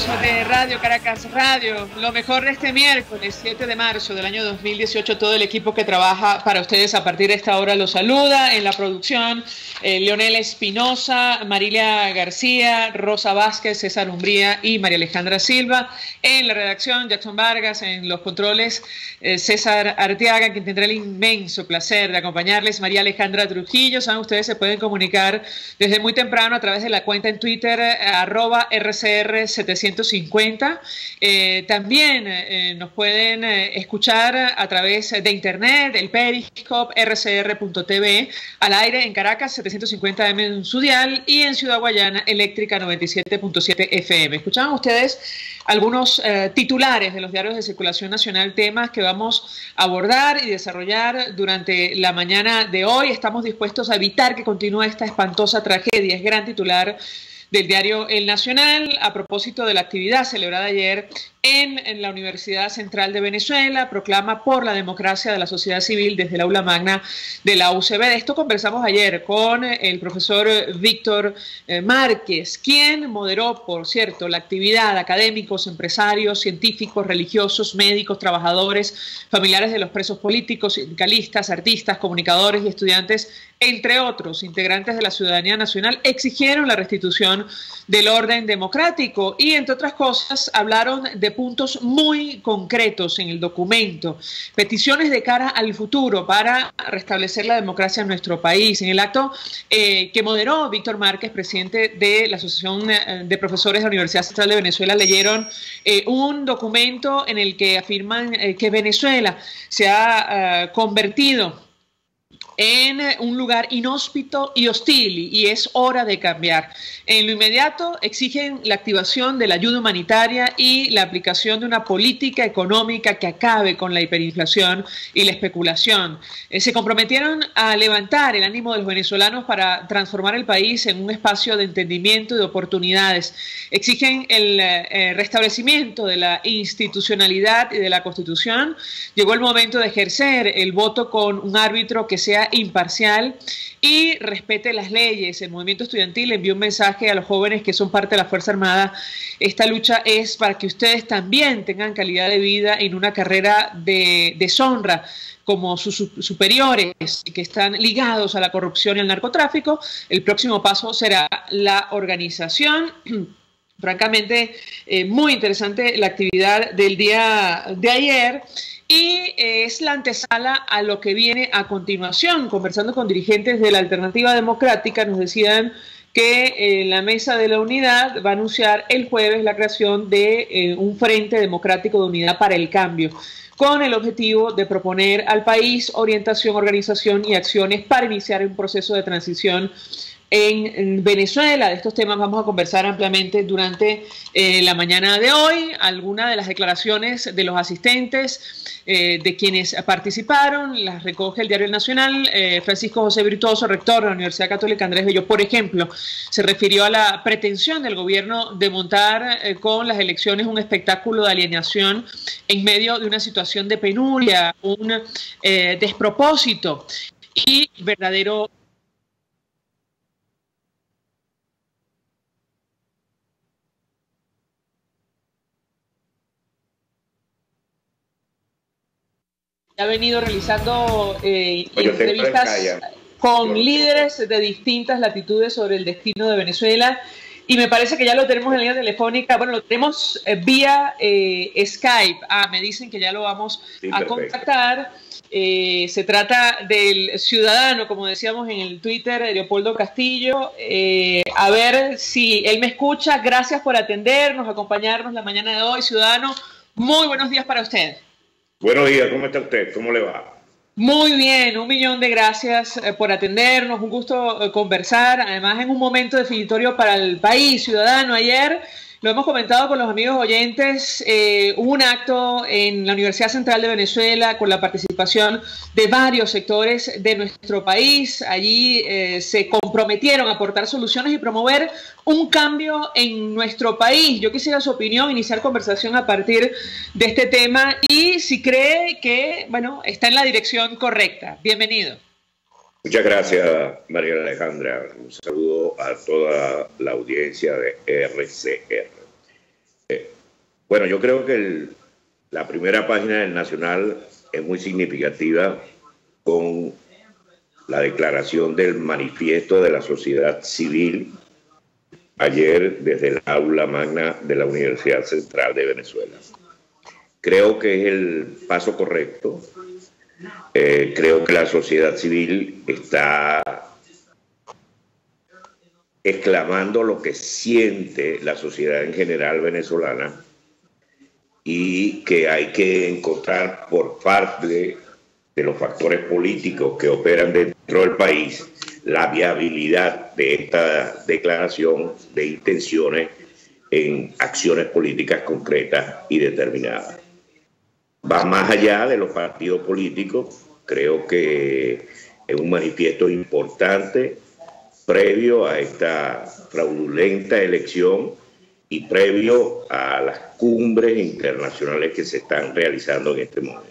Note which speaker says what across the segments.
Speaker 1: de Radio Caracas Radio, lo mejor de este miércoles 7 de marzo del año 2018. Todo el equipo que trabaja para ustedes a partir de esta hora los saluda. En la producción, Leonel Espinosa, Marilia García, Rosa Vázquez, César Umbría y María Alejandra Silva. En la redacción, Jackson Vargas. En los controles, César Arteaga, quien tendrá el inmenso placer de acompañarles, María Alejandra Trujillo. Saben, ustedes se pueden comunicar desde muy temprano a través de la cuenta en Twitter, @RCR750. También nos pueden escuchar a través de internet, el Periscope, rcr.tv, al aire en Caracas, 750M en su dial, y en Ciudad Guayana, Eléctrica 97.7 FM. Escuchaban ustedes algunos titulares de los diarios de circulación nacional, temas que vamos a abordar y desarrollar durante la mañana de hoy. Estamos dispuestos a evitar que continúe esta espantosa tragedia. Es gran titular del diario El Nacional a propósito de la actividad celebrada ayer en la Universidad Central de Venezuela, proclama por la democracia de la sociedad civil desde el aula magna de la UCB. De esto conversamos ayer con el profesor Víctor Márquez, quien moderó, por cierto, la actividad. Académicos, empresarios, científicos, religiosos, médicos, trabajadores, familiares de los presos políticos, sindicalistas, artistas, comunicadores y estudiantes, entre otros integrantes de la ciudadanía nacional, exigieron la restitución del orden democrático y, entre otras cosas, hablaron de puntos muy concretos en el documento, peticiones de cara al futuro para restablecer la democracia en nuestro país. En el acto que moderó Víctor Márquez, presidente de la Asociación de Profesores de la Universidad Central de Venezuela, leyeron un documento en el que afirman que Venezuela se ha convertido en un lugar inhóspito y hostil, y es hora de cambiar. En lo inmediato exigen la activación de la ayuda humanitaria y la aplicación de una política económica que acabe con la hiperinflación y la especulación. Se comprometieron a levantar el ánimo de los venezolanos para transformar el país en un espacio de entendimiento y de oportunidades. Exigen el restablecimiento de la institucionalidad y de la Constitución. Llegó el momento de ejercer el voto con un árbitro que sea imparcial y respete las leyes. El movimiento estudiantil envió un mensaje a los jóvenes que son parte de la Fuerza Armada. Esta lucha es para que ustedes también tengan calidad de vida en una carrera de deshonra como sus superiores, que están ligados a la corrupción y al narcotráfico. El próximo paso será la organización. Francamente, muy interesante la actividad del día de ayer. Y es la antesala a lo que viene a continuación. Conversando con dirigentes de la Alternativa Democrática, nos decían que la Mesa de la Unidad va a anunciar el jueves la creación de un Frente Democrático de Unidad para el Cambio, con el objetivo de proponer al país orientación, organización y acciones para iniciar un proceso de transición en Venezuela. De estos temas vamos a conversar ampliamente durante la mañana de hoy. Algunas de las declaraciones de los asistentes, de quienes participaron, las recoge el diario El Nacional. Francisco José Virtuoso, rector de la Universidad Católica Andrés Bello, por ejemplo, se refirió a la pretensión del gobierno de montar con las elecciones un espectáculo de alienación en medio de una situación de penuria, un despropósito y verdadero. Ha venido realizando entrevistas con líderes de distintas latitudes sobre el destino de Venezuela, y me parece que ya lo tenemos en línea telefónica. Bueno, lo tenemos vía Skype. Me dicen que ya lo vamos a contactar. Se trata del ciudadano, como decíamos en el Twitter, Leopoldo Castillo. A ver si él me escucha. Gracias por atendernos, acompañarnos la mañana de hoy, ciudadano. Muy buenos días para usted.
Speaker 2: Buenos días, ¿cómo está usted? ¿Cómo le va?
Speaker 1: Muy bien, 1.000.000 de gracias por atendernos, un gusto conversar, además en un momento definitorio para el país, ciudadano. Ayer lo hemos comentado con los amigos oyentes, hubo un acto en la Universidad Central de Venezuela con la participación de varios sectores de nuestro país. Allí se comprometieron a aportar soluciones y promover un cambio en nuestro país. Yo quisiera su opinión, iniciar conversación a partir de este tema y si cree que, bueno, está en la dirección correcta. Bienvenido.
Speaker 2: Muchas gracias, María Alejandra. Un saludo a toda la audiencia de RCR. Bueno, yo creo que la primera página del Nacional es muy significativa con la declaración del manifiesto de la sociedad civil ayer desde el aula magna de la Universidad Central de Venezuela. Creo que es el paso correcto. Creo que la sociedad civil está exclamando lo que siente la sociedad en general venezolana y que hay que encontrar por parte de los factores políticos que operan dentro del país la viabilidad de esta declaración de intenciones en acciones políticas concretas y determinadas. Va más allá de los partidos políticos. Creo que es un manifiesto importante previo a esta fraudulenta elección y previo a las cumbres internacionales que se están realizando en este momento.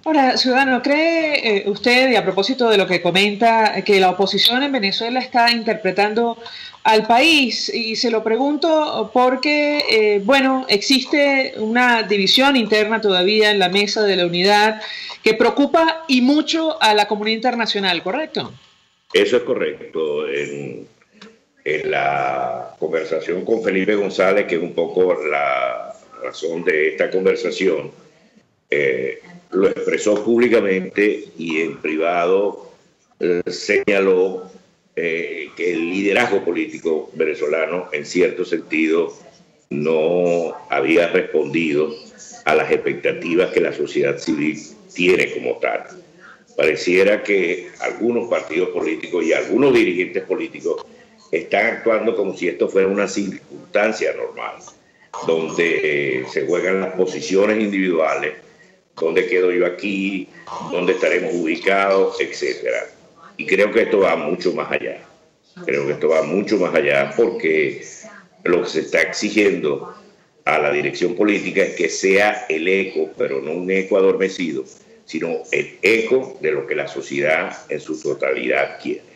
Speaker 1: Ahora, ciudadano, ¿cree usted, y a propósito de lo que comenta, que la oposición en Venezuela está interpretando al país? Y se lo pregunto porque, bueno, existe una división interna todavía en la mesa de la unidad que preocupa y mucho a la comunidad internacional, ¿correcto?
Speaker 2: Eso es correcto. En la conversación con Felipe González, que es un poco la razón de esta conversación, lo expresó públicamente y en privado señaló que el liderazgo político venezolano en cierto sentido no había respondido a las expectativas que la sociedad civil tiene como tal. Pareciera que algunos partidos políticos y algunos dirigentes políticos están actuando como si esto fuera una circunstancia normal, donde se juegan las posiciones individuales, dónde quedo yo aquí, dónde estaremos ubicados, etcétera. Y creo que esto va mucho más allá. Creo que esto va mucho más allá porque lo que se está exigiendo a la dirección política es que sea el eco, pero no un eco adormecido, sino el eco de lo que la sociedad en su totalidad quiere.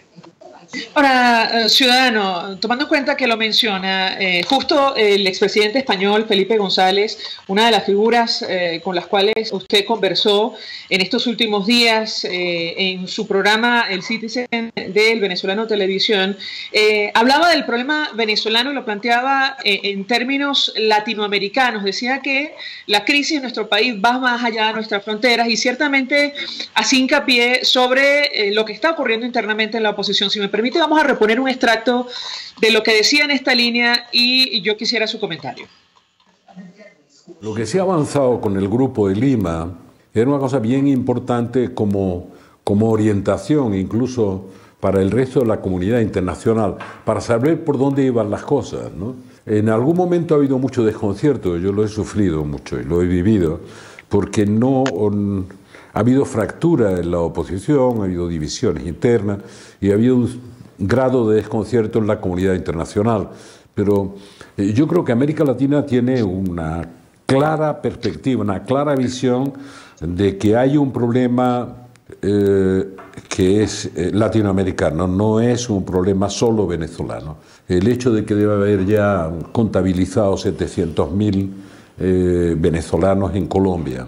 Speaker 1: Ahora, ciudadano, tomando en cuenta que lo menciona, justo el expresidente español Felipe González, una de las figuras con las cuales usted conversó en estos últimos días en su programa El Citizen del Venezolano Televisión, hablaba del problema venezolano y lo planteaba en términos latinoamericanos. Decía que la crisis en nuestro país va más allá de nuestras fronteras y ciertamente hacía hincapié sobre lo que está ocurriendo internamente en la oposición. Si me permite, vamos a reponer un extracto de lo que decía en esta línea y yo quisiera su comentario.
Speaker 3: Lo que se ha avanzado con el Grupo de Lima era una cosa bien importante como orientación, incluso para el resto de la comunidad internacional, para saber por dónde iban las cosas, ¿no? En algún momento ha habido mucho desconcierto, yo lo he sufrido mucho y lo he vivido, porque ha habido fractura en la oposición, ha habido divisiones internas y ha habido un grado de desconcierto en la comunidad internacional. Pero yo creo que América Latina tiene una clara perspectiva, una clara visión de que hay un problema que es latinoamericano, no es un problema solo venezolano. El hecho de que debe haber ya contabilizados 700.000 venezolanos en Colombia.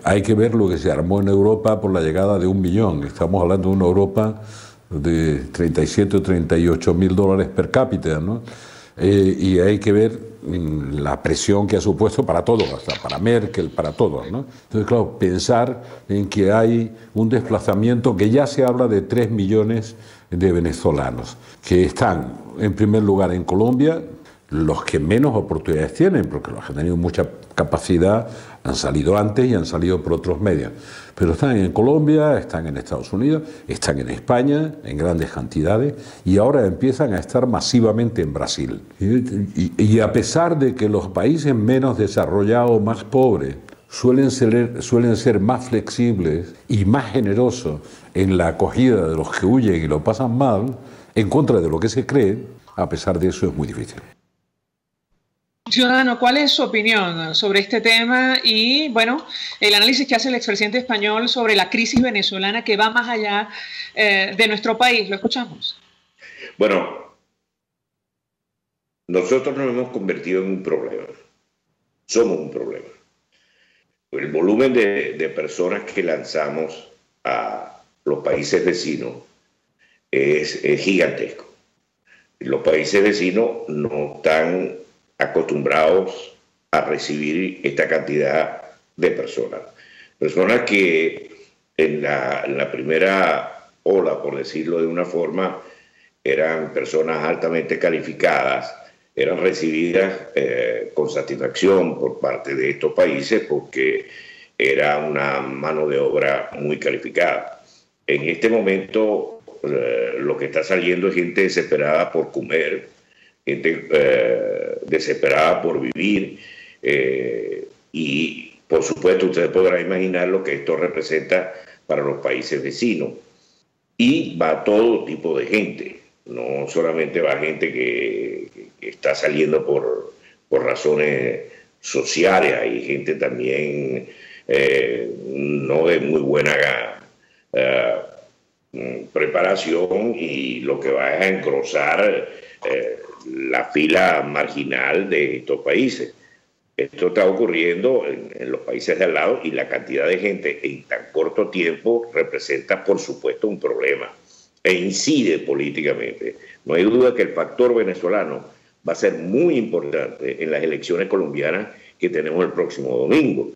Speaker 3: Hay que ver lo que se armó en Europa por la llegada de 1 millón. Estamos hablando de una Europa de 37 o 38 mil dólares per cápita, ¿no? Y hay que ver la presión que ha supuesto para todos, hasta para Merkel, para todos, ¿no? Entonces, claro, pensar en que hay un desplazamiento, que ya se habla de 3 millones de venezolanos, que están, en primer lugar, en Colombia, los que menos oportunidades tienen, porque los que han tenido mucha capacidad han salido antes y han salido por otros medios. Pero están en Colombia, están en Estados Unidos, están en España en grandes cantidades y ahora empiezan a estar masivamente en Brasil. Y a pesar de que los países menos desarrollados, más pobres, suelen ser más flexibles y más generosos en la acogida de los que huyen y lo pasan mal, en contra de lo que se cree, a pesar de eso es muy difícil.
Speaker 1: Ciudadano, ¿cuál es su opinión sobre este tema y, bueno, el análisis que hace el expresidente español sobre la crisis venezolana que va más allá de nuestro país? Lo escuchamos.
Speaker 2: Bueno, nosotros nos hemos convertido en un problema. somos un problema. El volumen de personas que lanzamos a los países vecinos es gigantesco. Los países vecinos no están acostumbrados a recibir esta cantidad de personas. Personas que en la primera ola, por decirlo de una forma, eran personas altamente calificadas, eran recibidas con satisfacción por parte de estos países porque era una mano de obra muy calificada. En este momento lo que está saliendo es gente desesperada por comer, gente desesperada por vivir y por supuesto usted podrá imaginar lo que esto representa para los países vecinos. Y va todo tipo de gente, no solamente va gente que está saliendo por razones sociales, hay gente también no de muy buena preparación y lo que va a engrosar la fila marginal de estos países. Esto está ocurriendo en los países de al lado y la cantidad de gente en tan corto tiempo representa, por supuesto, un problema e incide políticamente. No hay duda que el factor venezolano va a ser muy importante en las elecciones colombianas que tenemos el próximo domingo.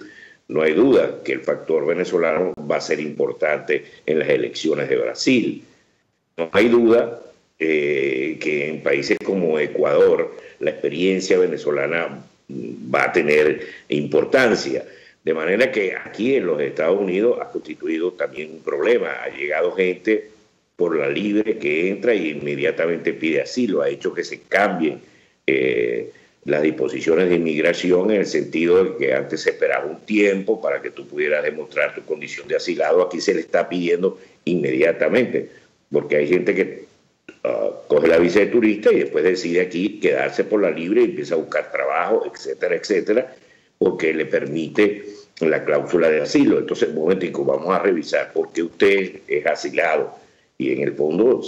Speaker 2: No hay duda que el factor venezolano va a ser importante en las elecciones de Brasil. No hay duda que en países como Ecuador la experiencia venezolana va a tener importancia. De manera que aquí en los Estados Unidos ha constituido también un problema. Ha llegado gente por la libre que entra y inmediatamente pide asilo. Ha hecho que se cambien las disposiciones de inmigración en el sentido de que antes se esperaba un tiempo para que tú pudieras demostrar tu condición de asilado. Aquí se le está pidiendo inmediatamente, porque hay gente que coge la visa de turista y después decide aquí quedarse por la libre y empieza a buscar trabajo, etcétera, etcétera, porque le permite la cláusula de asilo. Entonces, un momentico, vamos a revisar por qué usted es asilado. Y en el fondo,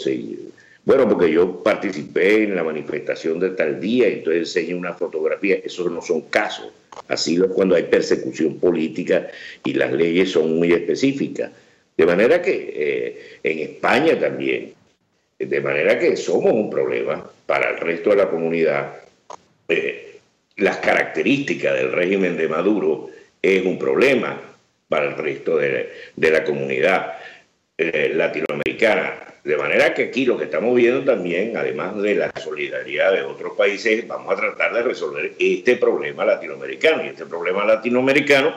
Speaker 2: bueno, porque yo participé en la manifestación de tal día, entonces enseño una fotografía. Esos no son casos. Asilo es cuando hay persecución política y las leyes son muy específicas. De manera que en España también, de manera que somos un problema para el resto de la comunidad. Las características del régimen de Maduro es un problema para el resto de la comunidad latinoamericana. De manera que aquí lo que estamos viendo también, además de la solidaridad de otros países, vamos a tratar de resolver este problema latinoamericano. Y este problema latinoamericano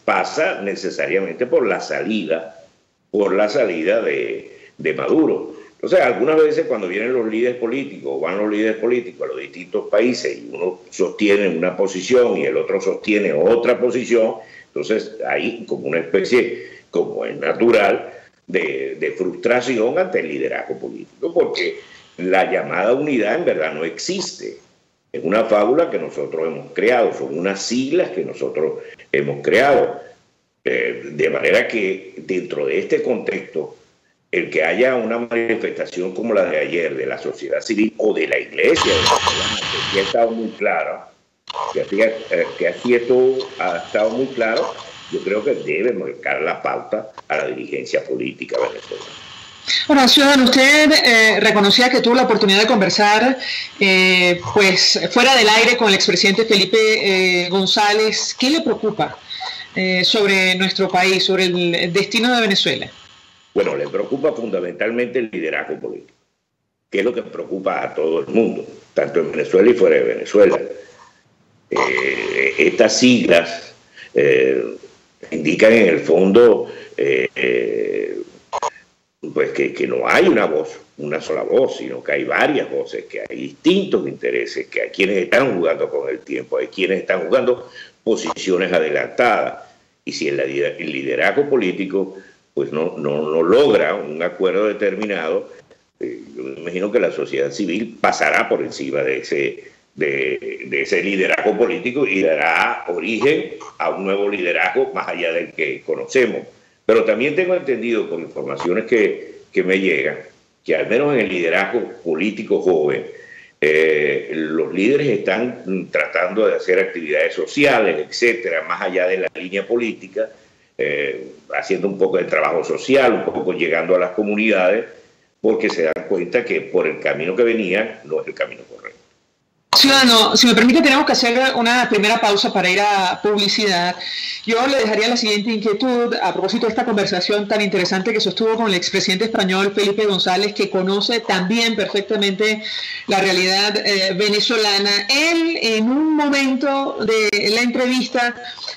Speaker 2: pasa necesariamente por la salida de Maduro. Entonces, algunas veces cuando vienen los líderes políticos, van los líderes políticos a los distintos países y uno sostiene una posición y el otro sostiene otra posición, entonces hay como una especie, como es natural, de frustración ante el liderazgo político, porque la llamada unidad en verdad no existe. Es una fábula que nosotros hemos creado, son unas siglas que nosotros hemos creado. De manera que dentro de este contexto, el que haya una manifestación como la de ayer de la sociedad civil o de la iglesia, que ha estado muy clara, que así esto ha estado muy claro, yo creo que debe marcar la pauta a la dirigencia política venezolana.
Speaker 1: Bueno, ciudadano, usted reconocía que tuvo la oportunidad de conversar pues fuera del aire con el expresidente Felipe González. ¿Qué le preocupa sobre nuestro país, sobre el destino de Venezuela?
Speaker 2: Bueno, le preocupa fundamentalmente el liderazgo político, que es lo que preocupa a todo el mundo, tanto en Venezuela y fuera de Venezuela. Estas siglas indican en el fondo pues que no hay una sola voz, sino que hay varias voces, que hay distintos intereses, que hay quienes están jugando con el tiempo, hay quienes están jugando posiciones adelantadas. Y si el liderazgo político pues no logra un acuerdo determinado, yo me imagino que la sociedad civil pasará por encima de ese liderazgo político y dará origen a un nuevo liderazgo más allá del que conocemos. Pero también tengo entendido por informaciones que me llegan que al menos en el liderazgo político joven los líderes están tratando de hacer actividades sociales, etcétera, más allá de la línea política, haciendo un poco de trabajo social, un poco llegando a las comunidades, porque se dan cuenta que por el camino que venían no es el camino correcto.
Speaker 1: Ciudadano, si me permite, tenemos que hacer una primera pausa para ir a publicidad. Yo le dejaría la siguiente inquietud a propósito de esta conversación tan interesante que sostuvo con el expresidente español Felipe González, que conoce también perfectamente la realidad venezolana. Él, en un momento de la entrevista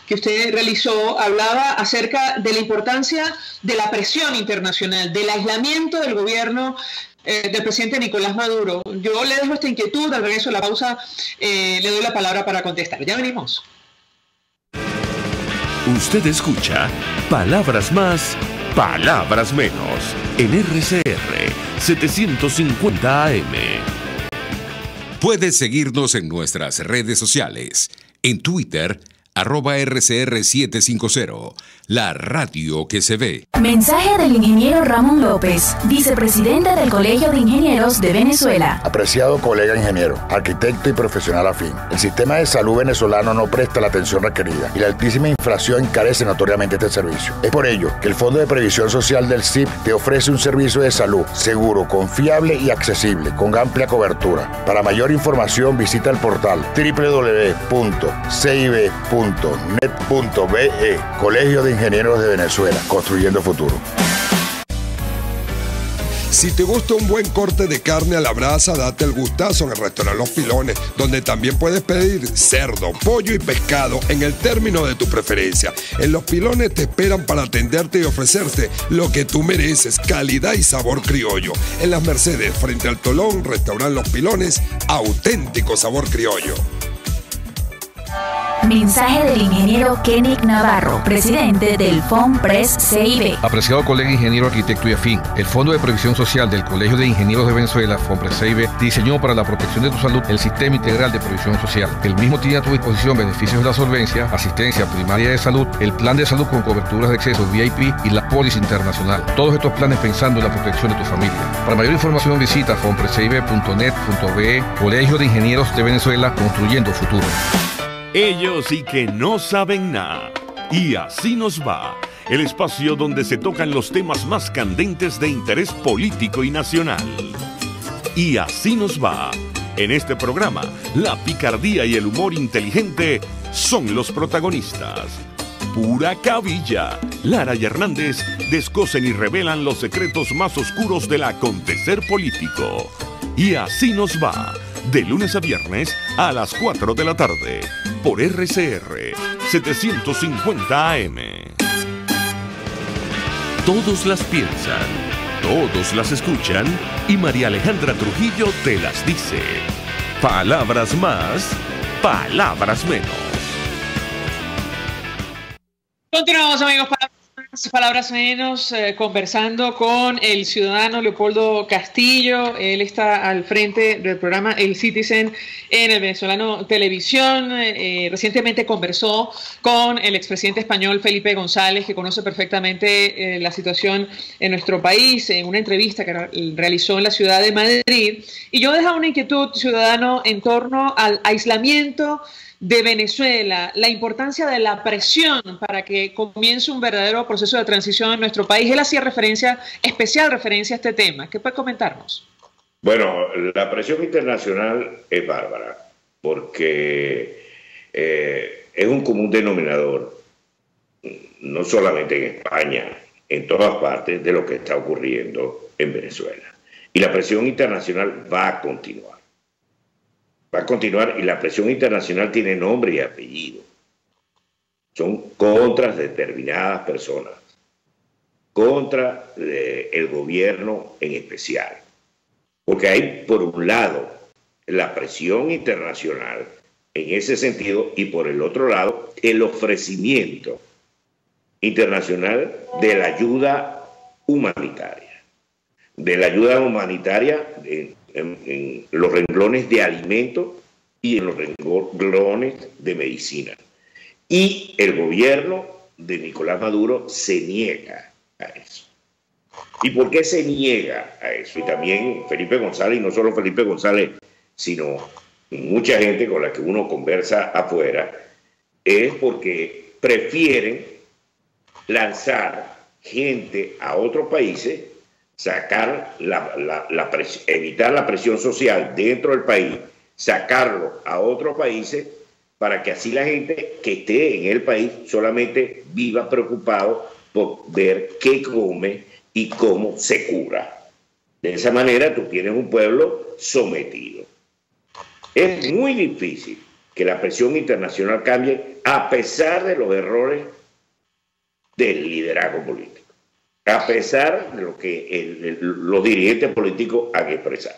Speaker 1: que usted realizó, hablaba acerca de la importancia de la presión internacional, del aislamiento del gobierno del presidente Nicolás Maduro. Yo le dejo esta inquietud, al regreso de la pausa le doy la palabra para contestar. Ya venimos.
Speaker 4: Usted escucha Palabras Más, Palabras Menos en RCR 750 AM.
Speaker 5: Puedes seguirnos en nuestras redes sociales. En Twitter, @RCR750, la radio que se ve.
Speaker 6: Mensaje del ingeniero Ramón López, vicepresidente del Colegio de Ingenieros de Venezuela.
Speaker 7: Apreciado colega ingeniero, arquitecto y profesional afín, el sistema de salud venezolano no presta la atención requerida y la altísima inflación encarece notoriamente este servicio. Es por ello que el Fondo de Previsión Social del CIP te ofrece un servicio de salud seguro, confiable y accesible, con amplia cobertura. Para mayor información visita el portal www.cib.net.be. Colegio de Ingenieros de Venezuela, construyendo futuro.
Speaker 8: Si te gusta un buen corte de carne a la brasa, date el gustazo en el restaurante Los Pilones, donde también puedes pedir cerdo, pollo y pescado en el término de tu preferencia. En Los Pilones te esperan para atenderte y ofrecerte lo que tú mereces, calidad y sabor criollo. En Las Mercedes, frente al Tolón, restaurante Los Pilones, auténtico sabor criollo.
Speaker 6: Mensaje del ingeniero Kenick Navarro, presidente del FONPRES CIB.
Speaker 9: Apreciado colega ingeniero, arquitecto y afín, el Fondo de Previsión Social del Colegio de Ingenieros de Venezuela, FONPRES CIB, diseñó para la protección de tu salud el Sistema Integral de Previsión Social. El mismo tiene a tu disposición beneficios de la solvencia, asistencia primaria de salud, el plan de salud con coberturas de acceso VIP y la póliza internacional. Todos estos planes pensando en la protección de tu familia. Para mayor información visita fonprescib.net.be, Colegio de Ingenieros de Venezuela, construyendo futuro.
Speaker 4: Ellos sí que no saben nada. Y así nos va. El espacio donde se tocan los temas más candentes de interés político y nacional. Y así nos va. En este programa, la picardía y el humor inteligente son los protagonistas. Pura cabilla. Lara y Hernández descosen y revelan los secretos más oscuros del acontecer político. Y así nos va. De lunes a viernes a las 4 de la tarde. Por RCR 750 AM. Todos las piensan, todos las escuchan y María Alejandra Trujillo te las dice. Palabras más, palabras menos.
Speaker 1: Continuamos, amigos, palabras menos, conversando con el ciudadano Leopoldo Castillo. Él está al frente del programa El Citizen en el Venezolano Televisión. Recientemente conversó con el expresidente español Felipe González, que conoce perfectamente la situación en nuestro país, en una entrevista que realizó en la ciudad de Madrid. Y yo dejaba una inquietud, ciudadano, en torno al aislamiento de Venezuela, la importancia de la presión para que comience un verdadero proceso de transición en nuestro país. Él hacía especial referencia a este tema. ¿Qué puede comentarnos?
Speaker 2: Bueno, la presión internacional es bárbara, porque es un común denominador, no solamente en España, en todas partes, de lo que está ocurriendo en Venezuela. Y la presión internacional va a continuar. Va a continuar, y la presión internacional tiene nombre y apellido. Son contra determinadas personas, contra el gobierno en especial. Porque hay, por un lado, la presión internacional en ese sentido, y por el otro lado, el ofrecimiento internacional de la ayuda humanitaria. De la ayuda humanitaria en los renglones de alimentos y en los renglones de medicina. Y el gobierno de Nicolás Maduro se niega a eso. ¿Y por qué se niega a eso? Y también Felipe González, y no solo Felipe González, sino mucha gente con la que uno conversa afuera, es porque prefieren lanzar gente a otros países, sacar evitar la presión social dentro del país, sacarlo a otros países, para que así la gente que esté en el país solamente viva preocupado por ver qué come y cómo se cura. De esa manera tú tienes un pueblo sometido. Es muy difícil que la presión internacional cambie a pesar de los errores del liderazgo político, a pesar de lo que los dirigentes políticos han expresado.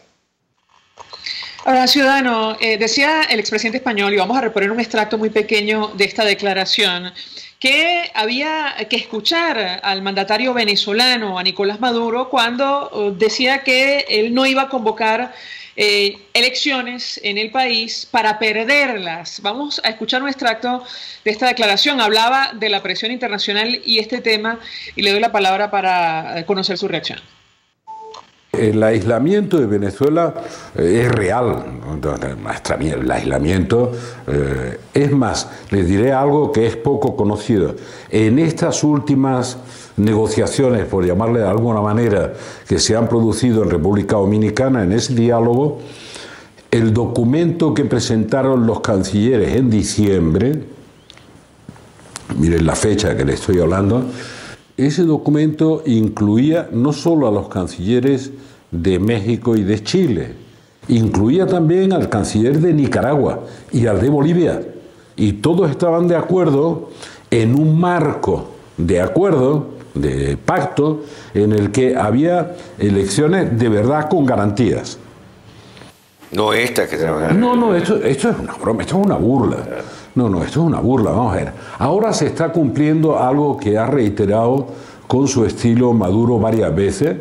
Speaker 1: Ahora, ciudadano, decía el expresidente español, y vamos a reponer un extracto muy pequeño de esta declaración, que había que escuchar al mandatario venezolano, a Nicolás Maduro, cuando decía que él no iba a convocar elecciones en el país para perderlas. Vamos a escuchar un extracto de esta declaración. Hablaba de la presión internacional y este tema, y le doy la palabra para conocer su reacción.
Speaker 3: El aislamiento de Venezuela es real, el aislamiento, es más, les diré algo que es poco conocido. En estas últimas negociaciones, por llamarle de alguna manera, que se han producido en República Dominicana, en ese diálogo, el documento que presentaron los cancilleres en diciembre, miren la fecha que le estoy hablando, ese documento incluía no solo a los cancilleres de México y de Chile, incluía también al canciller de Nicaragua y al de Bolivia. Y todos estaban de acuerdo en un marco de acuerdo, de pacto, en el que había elecciones de verdad con garantías.
Speaker 2: No esta que tenemos.
Speaker 3: No, esto es una broma, esto es una burla. No, esto es una burla, vamos a ver. Ahora se está cumpliendo algo que ha reiterado con su estilo Maduro varias veces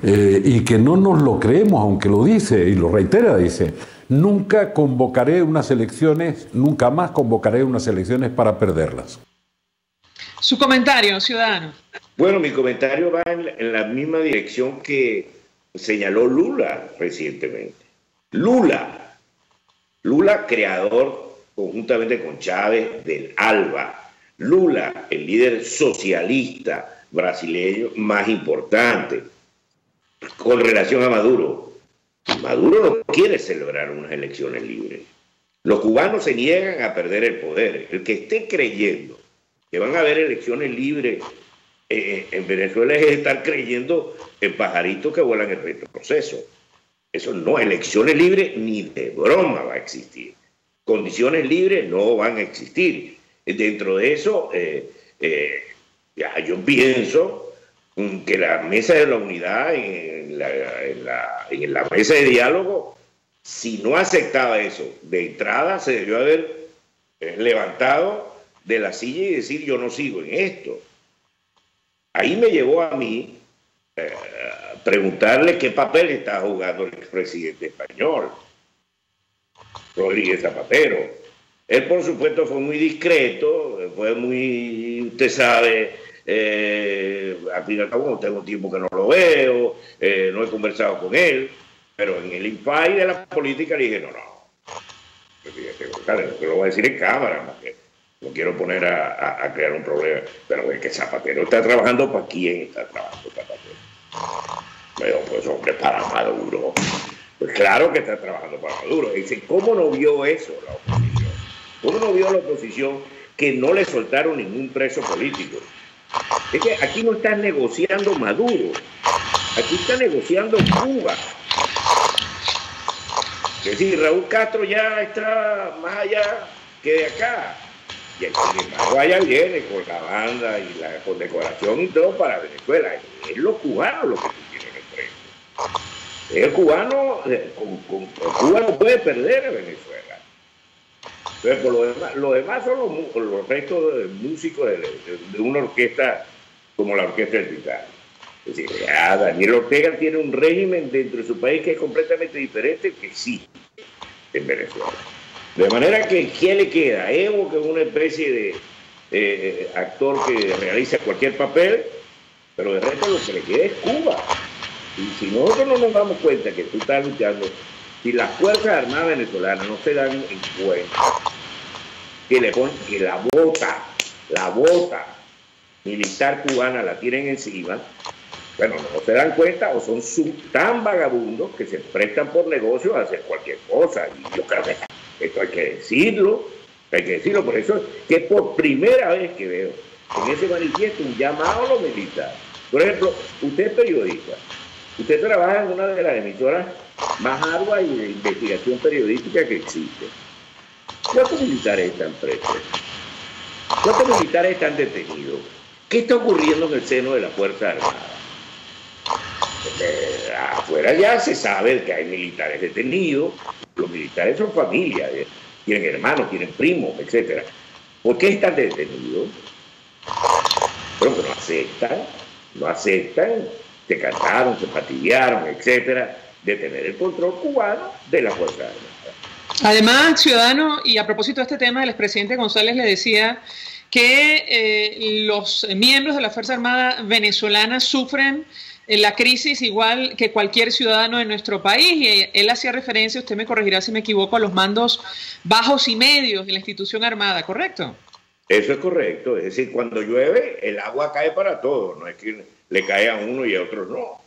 Speaker 3: y que no nos lo creemos, aunque lo dice y lo reitera, dice, nunca convocaré unas elecciones, nunca más convocaré unas elecciones para perderlas.
Speaker 1: Su comentario, ciudadano.
Speaker 2: Bueno, mi comentario va en la misma dirección que señaló Lula recientemente. Lula, creador conjuntamente con Chávez del ALBA. Lula, el líder socialista brasileño más importante. Con relación a Maduro, Maduro no quiere celebrar unas elecciones libres. Los cubanos se niegan a perder el poder. El que esté creyendo que van a haber elecciones libres en Venezuela es estar creyendo en pajaritos que vuelan el retroceso. Eso no, elecciones libres ni de broma va a existir. Condiciones libres no van a existir. Dentro de eso, yo pienso que la mesa de la unidad, en la mesa de diálogo, si no aceptaba eso de entrada, se debió haber levantado de la silla y decir yo no sigo en esto. Ahí me llevó a mí preguntarle qué papel está jugando el expresidente español, Rodríguez Zapatero. Él, por supuesto, fue muy discreto, fue muy, usted sabe, al final no tengo tiempo que no lo veo, no he conversado con él, pero en el infay de la política le dije, no, lo voy a decir en cámara, porque no quiero poner a crear un problema, pero es que Zapatero está trabajando para quién está trabajando Zapatero. Pero pues hombre, para Maduro. Pues claro que está trabajando para Maduro. Dice, ¿cómo no vio eso la oposición? ¿Cómo no vio la oposición que no le soltaron ningún preso político? Es que aquí no está negociando Maduro, aquí está negociando Cuba. Es decir, Raúl Castro ya está más allá que de acá. Y sin embargo, allá viene con la banda y la condecoración y todo para Venezuela. Es los cubanos lo que tú tienes enfrente. El cubano, con Cuba no puede perder a Venezuela. Entonces, por lo demás son los restos de músicos de una orquesta como la Orquesta del Titán. Es decir, Daniel Ortega tiene un régimen dentro de su país que es completamente diferente que sí en Venezuela. De manera que, ¿qué le queda? Evo, que es una especie de actor que realiza cualquier papel, pero de resto lo que le queda es Cuba. Y si nosotros no nos damos cuenta que tú estás luchando, si las Fuerzas Armadas venezolanas no se dan en cuenta que la bota militar cubana la tienen encima, bueno, no se dan cuenta o son tan vagabundos que se prestan por negocios a hacer cualquier cosa. Y yo creo que esto hay que decirlo, por eso que por primera vez que veo en ese manifiesto un llamado a los militares. Por ejemplo, usted es periodista, usted trabaja en una de las emisoras más arduas y de investigación periodística que existe. ¿Cuántos militares están presos? ¿Cuántos militares están detenidos? ¿Qué está ocurriendo en el seno de la Fuerza Armada? Afuera ya se sabe que hay militares detenidos, los militares son familias, tienen hermanos, tienen primos, etc. ¿Por qué están detenidos? Bueno, que no aceptan, se cansaron, se fatigaron, etc., de tener el control cubano de la Fuerza Armada.
Speaker 1: Además, ciudadano, y a propósito de este tema, el expresidente González le decía que los miembros de la Fuerza Armada venezolana sufren la crisis igual que cualquier ciudadano de nuestro país, y él hacía referencia, usted me corregirá si me equivoco, a los mandos bajos y medios de la institución armada, ¿correcto?
Speaker 2: Eso es correcto, es decir, cuando llueve el agua cae para todos, no es que le cae a uno y a otros no.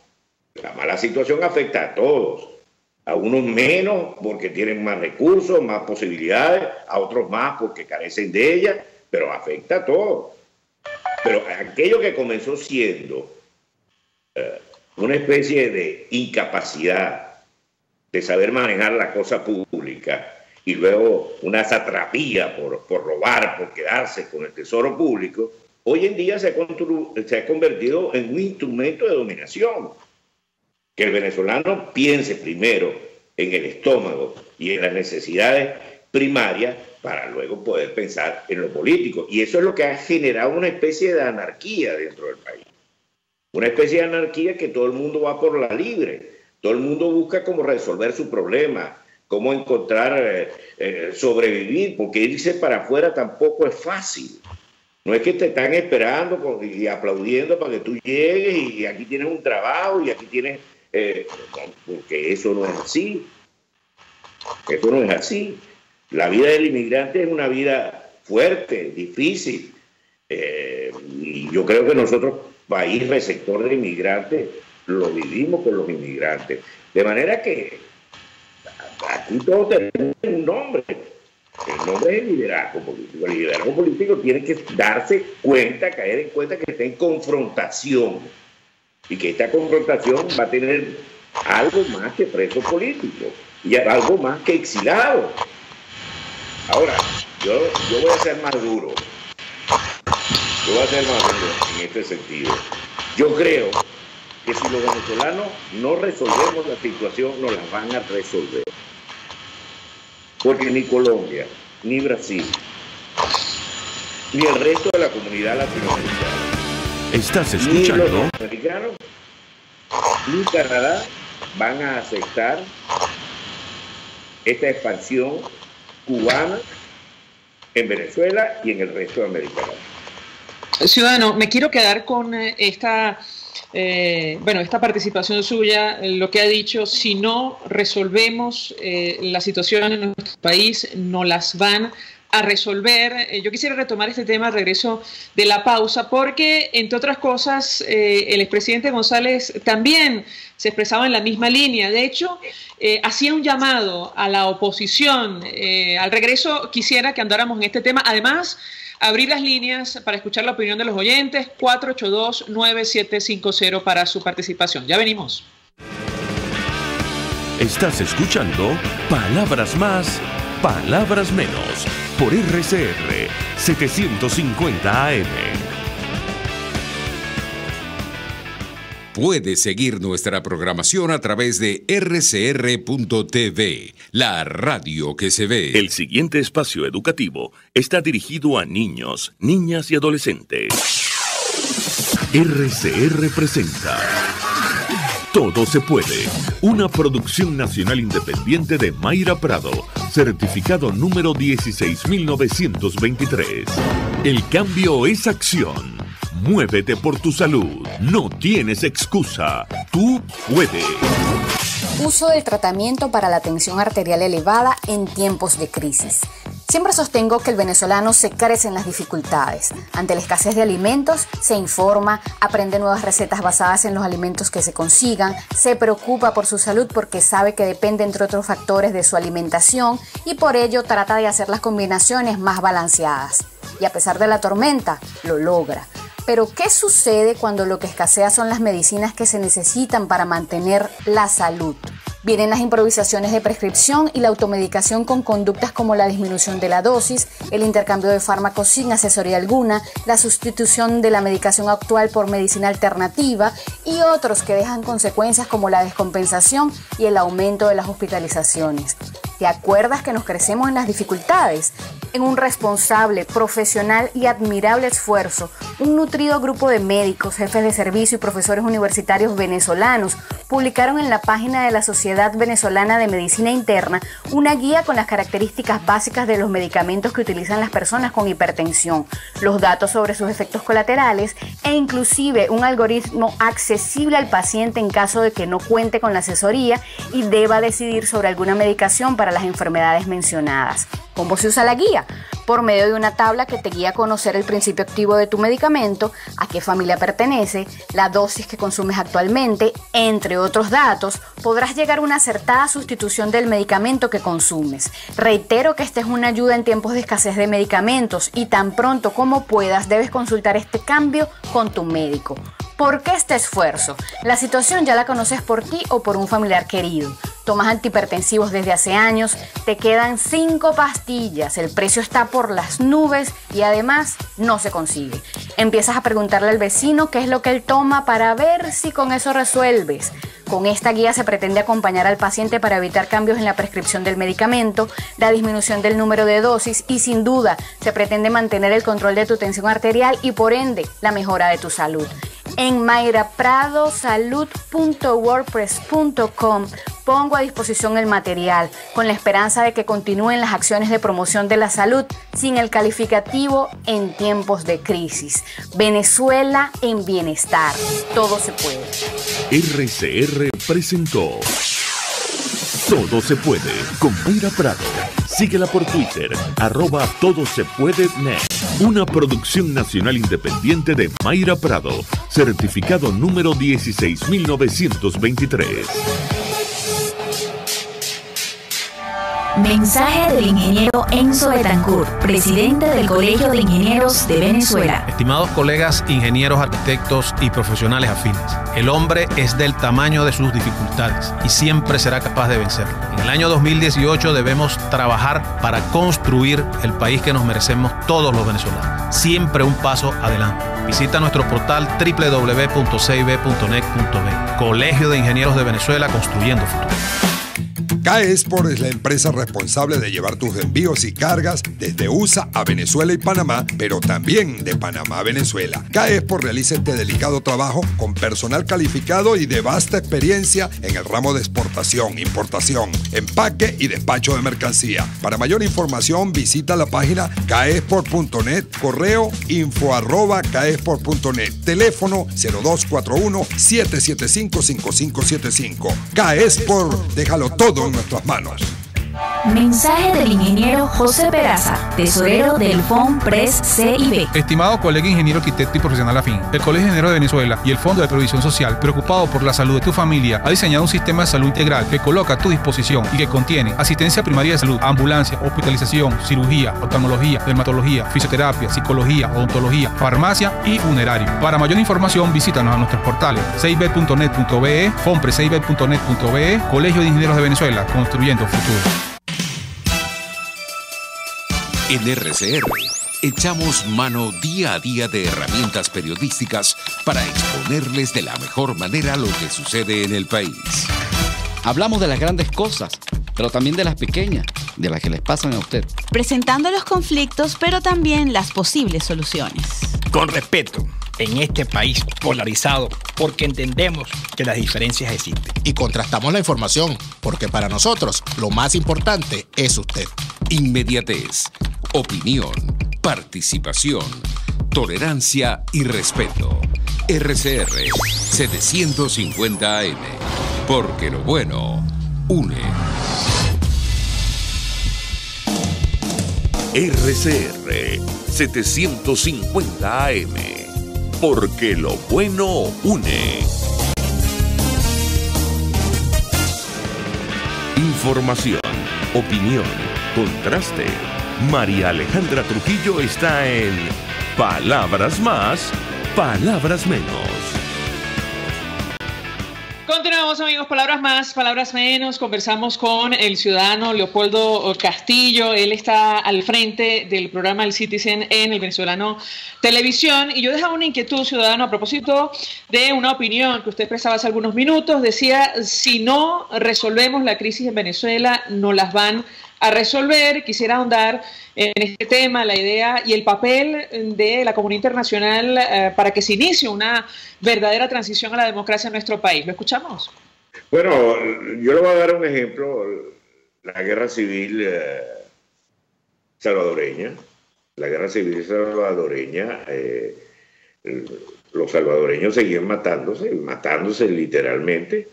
Speaker 2: La mala situación afecta a todos, a unos menos porque tienen más recursos, más posibilidades, a otros más porque carecen de ellas, pero afecta a todos. Pero aquello que comenzó siendo una especie de incapacidad de saber manejar la cosa pública y luego una satrapía por robar, por quedarse con el tesoro público, hoy en día se ha convertido en un instrumento de dominación. Que el venezolano piense primero en el estómago y en las necesidades primarias para luego poder pensar en lo político. Y eso es lo que ha generado una especie de anarquía dentro del país. Una especie de anarquía que todo el mundo va por la libre. Todo el mundo busca cómo resolver su problema, cómo encontrar, sobrevivir, porque irse para afuera tampoco es fácil. No es que te están esperando y aplaudiendo para que tú llegues y aquí tienes un trabajo y aquí tienes... porque eso no es así. Eso no es así. La vida del inmigrante es una vida fuerte, difícil. Y yo creo que nosotros, país receptor de inmigrantes, lo vivimos con los inmigrantes. De manera que aquí todos tenemos un nombre. El nombre es el liderazgo político. El liderazgo político tiene que darse cuenta, caer en cuenta que está en confrontación y que esta confrontación va a tener algo más que preso político y algo más que exilado. Ahora, yo voy a ser más duro. Yo voy a ser más duro en este sentido. Yo creo que si los venezolanos no resolvemos la situación, nos la van a resolver. Porque ni Colombia, ni Brasil, ni el resto de la comunidad latinoamericana,
Speaker 4: ¿estás escuchando?
Speaker 2: ni los americanos, ni Canadá van a aceptar esta expansión cubana en Venezuela y en el resto de América Latina.
Speaker 1: Ciudadano, me quiero quedar con esta participación suya, lo que ha dicho: si no resolvemos la situación en nuestro país, no las van a resolver. Yo quisiera retomar este tema al regreso de la pausa, porque, entre otras cosas, el expresidente González también se expresaba en la misma línea. De hecho, hacía un llamado a la oposición. Al regreso quisiera que andáramos en este tema. Además, abrir las líneas para escuchar la opinión de los oyentes, 482-9750 para su participación. Ya venimos.
Speaker 4: Estás escuchando Palabras Más, Palabras Menos, por RCR 750 AM.
Speaker 5: Puedes seguir nuestra programación a través de rcr.tv, la radio que se ve.
Speaker 4: El siguiente espacio educativo está dirigido a niños, niñas y adolescentes. RCR presenta Todo se puede, una producción nacional independiente de Mayra Prado, certificado número 16923. El cambio es acción. Muévete por tu salud. No tienes excusa. Tú puedes.
Speaker 10: Uso del tratamiento para la tensión arterial elevada en tiempos de crisis. Siempre sostengo que el venezolano se crece en las dificultades. Ante la escasez de alimentos, se informa, aprende nuevas recetas basadas en los alimentos que se consigan, se preocupa por su salud porque sabe que depende, entre otros factores, de su alimentación y por ello trata de hacer las combinaciones más balanceadas. Y a pesar de la tormenta, lo logra. Pero ¿qué sucede cuando lo que escasea son las medicinas que se necesitan para mantener la salud? Vienen las improvisaciones de prescripción y la automedicación con conductas como la disminución de la dosis, el intercambio de fármacos sin asesoría alguna, la sustitución de la medicación actual por medicina alternativa y otros que dejan consecuencias como la descompensación y el aumento de las hospitalizaciones. ¿Te acuerdas que nos crecemos en las dificultades? En un responsable, profesional y admirable esfuerzo, un nutrido grupo de médicos, jefes de servicio y profesores universitarios venezolanos publicaron en la página de la Sociedad Venezolana de Medicina Interna una guía con las características básicas de los medicamentos que utilizan las personas con hipertensión, los datos sobre sus efectos colaterales e inclusive un algoritmo accesible al paciente en caso de que no cuente con la asesoría y deba decidir sobre alguna medicación para las enfermedades mencionadas. ¿Cómo se usa la guía? Por medio de una tabla que te guía a conocer el principio activo de tu medicamento, a qué familia pertenece, la dosis que consumes actualmente, entre otros datos, podrás llegar a una acertada sustitución del medicamento que consumes. Reitero que esta es una ayuda en tiempos de escasez de medicamentos y tan pronto como puedas debes consultar este cambio con tu médico. ¿Por qué este esfuerzo? La situación ya la conoces por ti o por un familiar querido. Tomas antihipertensivos desde hace años, te quedan 5 pastillas, el precio está por las nubes y además no se consigue. Empiezas a preguntarle al vecino qué es lo que él toma para ver si con eso resuelves. Con esta guía se pretende acompañar al paciente para evitar cambios en la prescripción del medicamento, la disminución del número de dosis y sin duda se pretende mantener el control de tu tensión arterial y por ende la mejora de tu salud. En mayrapradosalud.wordpress.com pongo a disposición el material con la esperanza de que continúen las acciones de promoción de la salud sin el calificativo en tiempos de crisis. Venezuela en bienestar. Todo se puede.
Speaker 4: RCR presentó Todo se puede con Mayra Prado. Síguela por Twitter, @todosepuedenet. Una producción nacional independiente de Mayra Prado, certificado número 16923.
Speaker 6: Mensaje del ingeniero Enzo Betancourt, presidente del Colegio de Ingenieros de Venezuela.
Speaker 11: Estimados colegas, ingenieros, arquitectos y profesionales afines, el hombre es del tamaño de sus dificultades y siempre será capaz de vencerlo. En el año 2018 debemos trabajar para construir el país que nos merecemos todos los venezolanos. Siempre un paso adelante. Visita nuestro portal www.cib.net.be. Colegio de Ingenieros de Venezuela, construyendo futuro.
Speaker 8: CAE Export es la empresa responsable de llevar tus envíos y cargas desde USA a Venezuela y Panamá, pero también de Panamá a Venezuela. CAE Export realiza este delicado trabajo con personal calificado y de vasta experiencia en el ramo de exportación, importación, empaque y despacho de mercancía. Para mayor información visita la página caexport.net, correo info@caexport.net, teléfono 0241-775-5575. CAE Export, déjalo todo en nuestras manos.
Speaker 6: Mensaje del ingeniero José Peraza, tesorero del FONPRES CIB.
Speaker 9: Estimado colega ingeniero, arquitecto y profesional afín, el Colegio de Ingenieros de Venezuela y el Fondo de Previsión Social, preocupado por la salud de tu familia, ha diseñado un sistema de salud integral que coloca a tu disposición y que contiene asistencia primaria de salud, ambulancia, hospitalización, cirugía, oftalmología, dermatología, fisioterapia, psicología, odontología, farmacia y funerario. Para mayor información, visítanos a nuestros portales cib.net.be, fonprescib.net.be, Colegio de Ingenieros de Venezuela, construyendo futuro.
Speaker 5: En RCR echamos mano día a día de herramientas periodísticas para exponerles de la mejor manera lo que sucede en el país.
Speaker 12: Hablamos de las grandes cosas, pero también de las pequeñas, de las que les pasan a usted.
Speaker 13: Presentando los conflictos, pero también las posibles soluciones.
Speaker 14: Con respeto, en este país polarizado, porque entendemos que las diferencias existen.
Speaker 15: Y contrastamos la información, porque para nosotros lo más importante es usted.
Speaker 5: Inmediatez, opinión, participación, tolerancia y respeto. RCR 750 AM, porque lo bueno une. RCR 750 AM, porque lo bueno une. Información, opinión, contraste. María Alejandra Trujillo está en Palabras Más, Palabras Menos.
Speaker 1: Continuamos, amigos, palabras más, palabras menos. Conversamos con el ciudadano Leopoldo Castillo. Él está al frente del programa El Citizen en el Venezolano Televisión. Y yo dejaba una inquietud, ciudadano, a propósito de una opinión que usted expresaba hace algunos minutos. Decía, si no resolvemos la crisis en Venezuela, no las van a resolver. Quisiera ahondar en este tema, la idea y el papel de la comunidad internacional para que se inicie una verdadera transición a la democracia en nuestro país. ¿Lo escuchamos?
Speaker 2: Bueno, yo le voy a dar un ejemplo. La guerra civil salvadoreña. La guerra civil salvadoreña, los salvadoreños seguían matándose literalmente,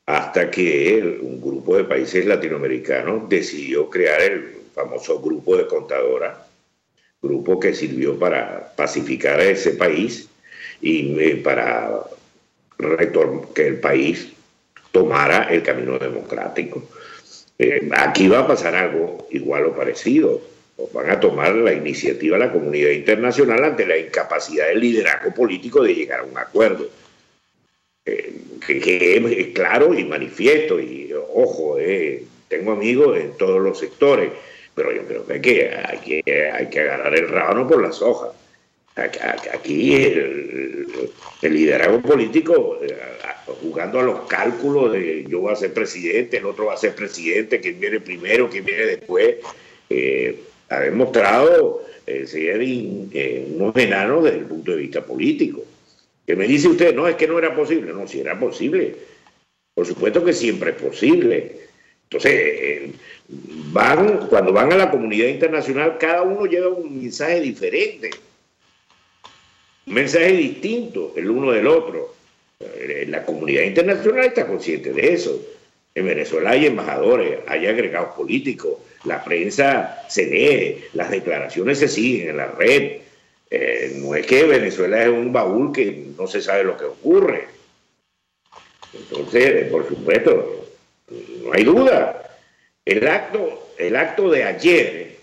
Speaker 2: hasta que un grupo de países latinoamericanos decidió crear el famoso grupo de Contadora, grupo que sirvió para pacificar a ese país y para que el país tomara el camino democrático. Aquí va a pasar algo igual o parecido. Van a tomar la iniciativa la comunidad internacional ante la incapacidad del liderazgo político de llegar a un acuerdo. Que es claro y manifiesto, y ojo, tengo amigos en todos los sectores, pero yo creo que hay que agarrar el rábano por las hojas. Aquí el liderazgo político, jugando a los cálculos de yo voy a ser presidente, el otro va a ser presidente, quién viene primero, quién viene después, ha demostrado ser unos enanos desde el punto de vista político. Que me dice usted, no, es que no era posible. No, si era posible. Por supuesto que siempre es posible. Entonces, cuando van a la comunidad internacional, cada uno lleva un mensaje diferente. Un mensaje distinto el uno del otro. La comunidad internacional está consciente de eso. En Venezuela hay embajadores, hay agregados políticos, la prensa se lee, las declaraciones se siguen en la red. No es que Venezuela es un baúl que no se sabe lo que ocurre. Entonces, por supuesto, no hay duda. El acto de ayer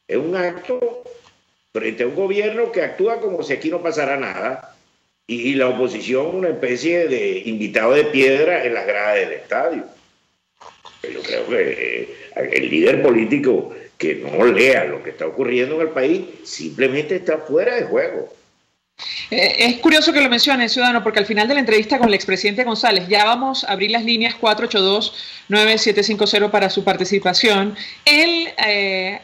Speaker 2: es un acto frente a un gobierno que actúa como si aquí no pasara nada y la oposición una especie de invitado de piedra en las gradas del estadio. Yo creo que el líder político que no lea lo que está ocurriendo en el país, simplemente está fuera de juego.
Speaker 1: Es curioso que lo mencione, ciudadano, porque al final de la entrevista con el expresidente González, ya vamos a abrir las líneas 482-9750 para su participación. Él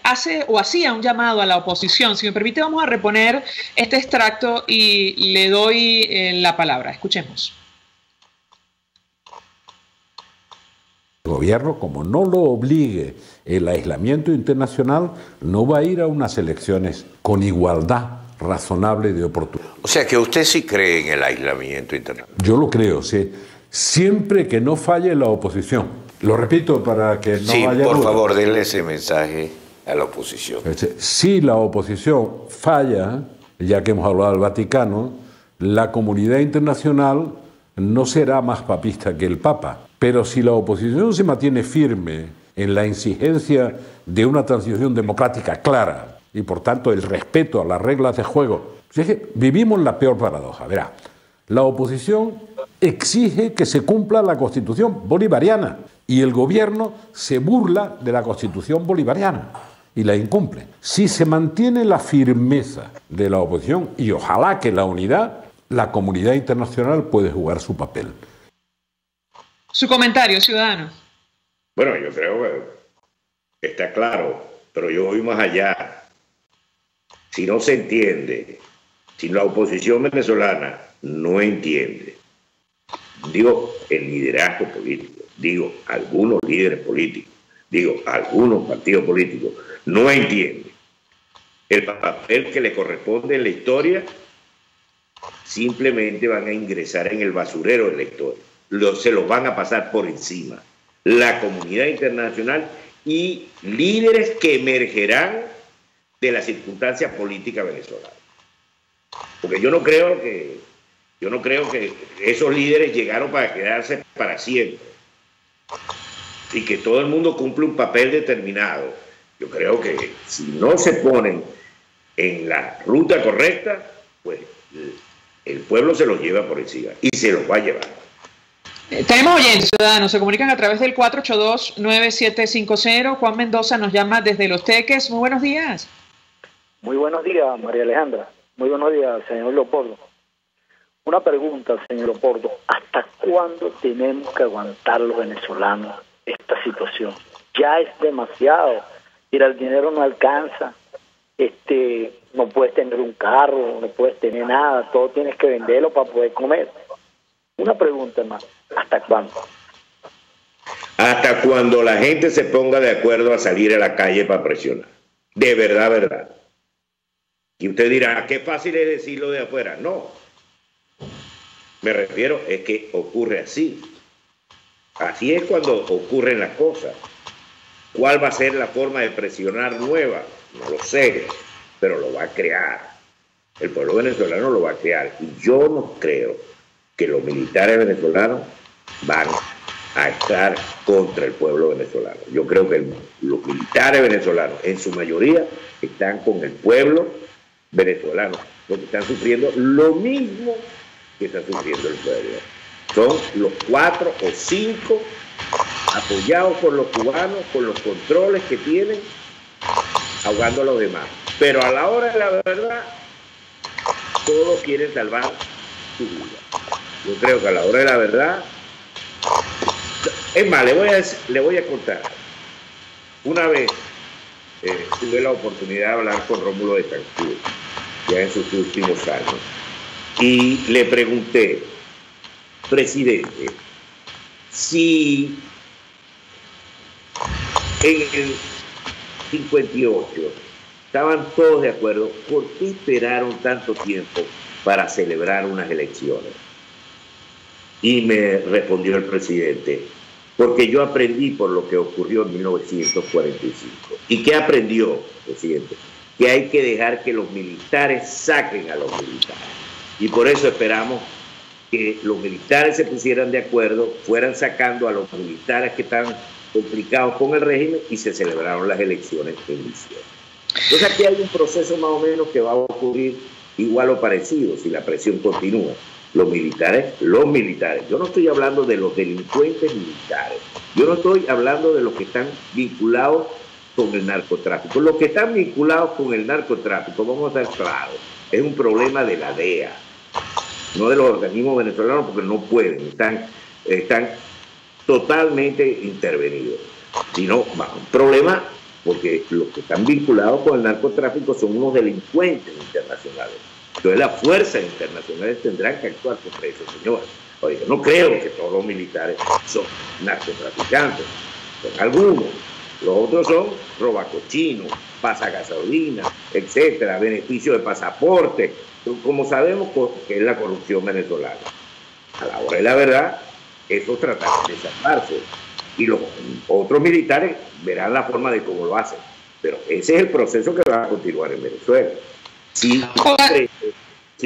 Speaker 1: hacía un llamado a la oposición. Si me permite, vamos a reponer este extracto y le doy la palabra. Escuchemos.
Speaker 3: El gobierno, como no lo obligue el aislamiento internacional, no va a ir a unas elecciones con igualdad razonable de oportunidad.
Speaker 16: O sea que usted sí cree en el aislamiento internacional.
Speaker 3: Yo lo creo, sí. Siempre que no falle la oposición. Lo repito para que no haya
Speaker 16: por
Speaker 3: duda.
Speaker 16: favor, denle ese mensaje a la oposición.
Speaker 3: Si la oposición falla, ya que hemos hablado del Vaticano, la comunidad internacional no será más papista que el Papa. Pero si la oposición se mantiene firme en la exigencia de una transición democrática clara y por tanto el respeto a las reglas de juego, vivimos la peor paradoja. Verá, la oposición exige que se cumpla la Constitución bolivariana y el gobierno se burla de la Constitución bolivariana y la incumple. Si se mantiene la firmeza de la oposición y ojalá que la unidad, la comunidad internacional puede jugar su papel.
Speaker 1: Su comentario, ciudadano.
Speaker 2: Bueno, yo creo que está claro, pero yo voy más allá. Si no se entiende, si la oposición venezolana no entiende, digo el liderazgo político, digo algunos líderes políticos, digo algunos partidos políticos, no entienden el papel que le corresponde en la historia, simplemente van a ingresar en el basurero de la historia. Se los van a pasar por encima. la comunidad internacional y líderes que emergerán de la circunstancia política venezolana. Porque yo no creo que esos líderes llegaron para quedarse para siempre y que todo el mundo cumple un papel determinado. Yo creo que si no se ponen en la ruta correcta, pues el pueblo se los lleva por encima y se los va a llevar.
Speaker 1: Tenemos oyentes ciudadanos, se comunican a través del 482-9750. Juan Mendoza nos llama desde Los Teques. Muy buenos días.
Speaker 17: Muy buenos días, María Alejandra. Muy buenos días, señor Leopoldo. Una pregunta, señor Leopoldo. ¿Hasta cuándo tenemos que aguantar los venezolanos esta situación? Ya es demasiado. Mira, el dinero no alcanza. No puedes tener un carro, no puedes tener nada. Todo tienes que venderlo para poder comer. Una pregunta más. ¿Hasta cuándo?
Speaker 2: Hasta cuando la gente se ponga de acuerdo a salir a la calle para presionar. De verdad, verdad. Y usted dirá, qué fácil es decirlo de afuera. No. Me refiero, es que ocurre así. Así es cuando ocurren las cosas. ¿Cuál va a ser la forma de presionar nueva? No lo sé, pero lo va a crear. El pueblo venezolano lo va a crear. Y yo no creo que los militares venezolanos van a estar contra el pueblo venezolano. Yo creo que los militares venezolanos, en su mayoría, están con el pueblo venezolano, porque están sufriendo lo mismo que está sufriendo el pueblo. Son los 4 o 5 apoyados por los cubanos, con los controles que tienen, ahogando a los demás. Pero a la hora de la verdad, todos quieren salvar su vida. Yo creo que a la hora de la verdad, es más, le voy a contar. Una vez tuve la oportunidad de hablar con Rómulo Betancourt, ya en sus últimos años, y le pregunté, presidente, si en el 58 estaban todos de acuerdo, ¿por qué esperaron tanto tiempo para celebrar unas elecciones? Y me respondió el presidente, porque yo aprendí por lo que ocurrió en 1945. ¿Y qué aprendió, presidente? Que hay que dejar que los militares saquen a los militares. Y por eso esperamos que los militares se pusieran de acuerdo, fueran sacando a los militares que están complicados con el régimen y se celebraron las elecciones en diciembre. Entonces aquí hay un proceso más o menos que va a ocurrir igual o parecido si la presión continúa. Los militares, yo no estoy hablando de los delincuentes militares, yo no estoy hablando de los que están vinculados con el narcotráfico. Los que están vinculados con el narcotráfico, vamos a estar claros, es un problema de la DEA, no de los organismos venezolanos, porque no pueden, están totalmente intervenidos. Sino, un problema porque los que están vinculados con el narcotráfico son unos delincuentes internacionales. Entonces las fuerzas internacionales tendrán que actuar contra eso, señor. Oye, no creo que todos los militares son narcotraficantes, son algunos. Los otros son robacochinos, pasagasolina, etcétera, beneficio de pasaporte, como sabemos que es la corrupción venezolana. A la hora de la verdad, eso trata de salvarse. Y los otros militares verán la forma de cómo lo hacen. Pero ese es el proceso que va a continuar en Venezuela. Si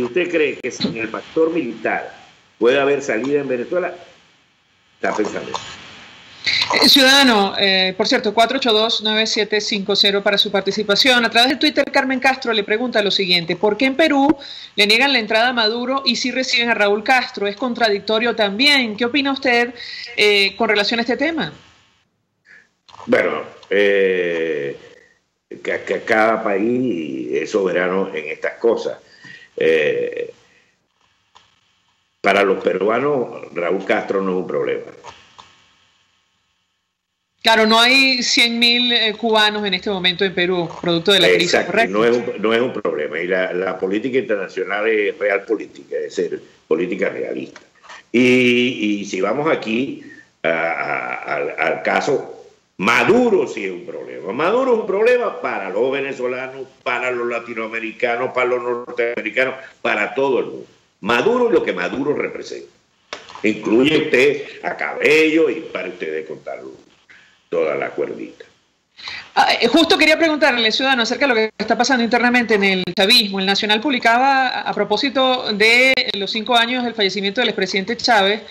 Speaker 2: usted cree que sin el factor militar puede haber salida en Venezuela, está pensando.
Speaker 1: Ciudadano, por cierto, 482-9750 para su participación. A través de Twitter, Carmen Castro le pregunta lo siguiente: ¿por qué en Perú le niegan la entrada a Maduro y sí reciben a Raúl Castro? ¿Es contradictorio también? ¿Qué opina usted con relación a este tema?
Speaker 2: Bueno, que cada país es soberano en estas cosas. Para los peruanos, Raúl Castro no es un problema.
Speaker 1: Claro, no hay 100.000 cubanos en este momento en Perú, producto de la crisis, ¿correcto?
Speaker 2: No es un problema. Y la política internacional es real política, es decir, política realista. Y si vamos aquí al caso, Maduro sí es un problema. Maduro es un problema para los venezolanos, para los latinoamericanos, para los norteamericanos, para todo el mundo. Maduro es lo que Maduro representa. Incluye usted a Cabello y para usted de contar toda la cuerdita.
Speaker 1: Justo quería preguntarle, ciudadano, acerca de lo que está pasando internamente en el chavismo. El Nacional publicaba, a propósito de los 5 años del fallecimiento del expresidente Chávez,